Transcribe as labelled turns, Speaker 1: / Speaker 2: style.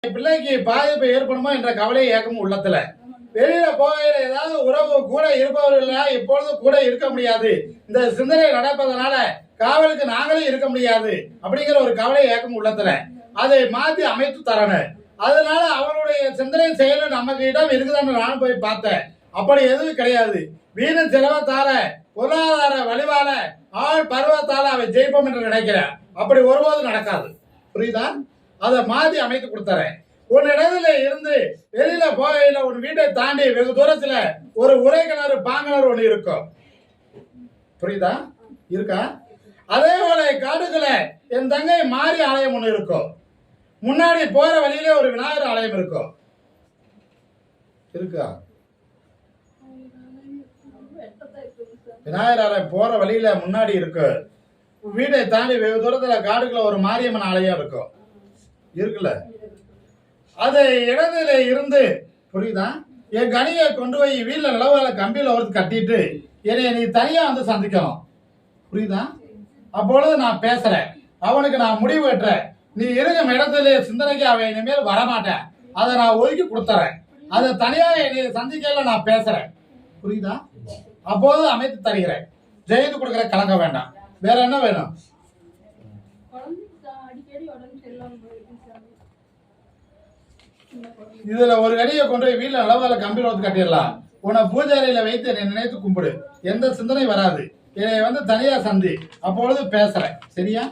Speaker 1: பிள்ளைக்கு பாதிப்பு ஏற்படுமோ என்ற கவலை ஏக்கமும் உள்ளத்துல. வெளியில போகையில ஏதாவது உறவு கூட இருப்பவர்கள் இப்பொழுது கூட இருக்க முடியாது. இந்த சிந்தனை நடப்பதனால காவலுக்கு நாங்களே இருக்க முடியாது அப்படிங்கிற ஒரு கவலை ஏக்கம் உள்ளத்துல. அதை மாத்தி அமைத்து தரணும். அதனால அவனுடைய சிந்தனை செயலும் நமக்கு இடம் இருக்குதான்னு நானும் போய் பார்த்தேன். அப்படி எதுவும் கிடையாது. வீண செலவத்தால பொருளாதார வலிவால ஆள் பருவத்தால அவை ஜெயிப்போம் என்று நினைக்கிறேன். அப்படி ஒருபோதும் நடக்காது. புரியுதா? அதை மாத்தி அமைத்து கொடுத்துறேன். ஒரு இடத்துல இருந்து வெளியில போகையில ஒரு வீட்டை தாண்டி வெகு தூரத்துல ஒரு உரை கிணறு பாங்கிணறு ஒண்ணு இருக்கும். புரியுதா? இருக்கா? அதே போல காடுகள என் தங்கை மாரி ஆலயம் ஒண்ணு இருக்கும். முன்னாடி போற வழியில ஒரு விநாயகர் ஆலயம் இருக்கும். இருக்கா? விநாயகர் ஆலயம் போற வழியில முன்னாடி இருக்கு. வீட்டை தாண்டி வெகு தூரத்துல காடுக்குள்ள ஒரு மாரியம்மன் ஆலயம் இருக்கும். இருக்குல்ல? அதை இடத்துல இருந்து, புரியுதா, என் கனியை கொண்டு போய் வீட்டுல நிலவால கம்பியில ஒரு கட்டிட்டு என்னைய நீ தனியா வந்து சந்திக்கணும். புரியுதா? அப்பொழுது நான் பேசுறேன். அவனுக்கு நான் முடிவு வெட்டுறேன். நீ இருக்கும் இடத்துல சிந்தனைக்கு அவன் இனிமேல் வரமாட்டேன். அதை நான் ஒதுக்கி கொடுத்துறேன். அதை தனியா என்னை சந்திக்கல நான் பேசுறேன். புரியுதா? அப்போது அமைத்து தருகிறேன். ஜெயித்து கொடுக்கிற கலங்க வேண்டாம். வேற என்ன வேணும்? இதுல ஒரு கடியை கொண்டு போய் வீட்டுல அளவால கம்பியில வந்து கட்டிடலாம். உன்னை பூஜாரியில வைத்து என்னை நினைத்து கும்பிடு. எந்த சிந்தனை வராது. என்னை வந்து தனியா சந்தி. அப்பொழுது பேசுறேன். சரியா?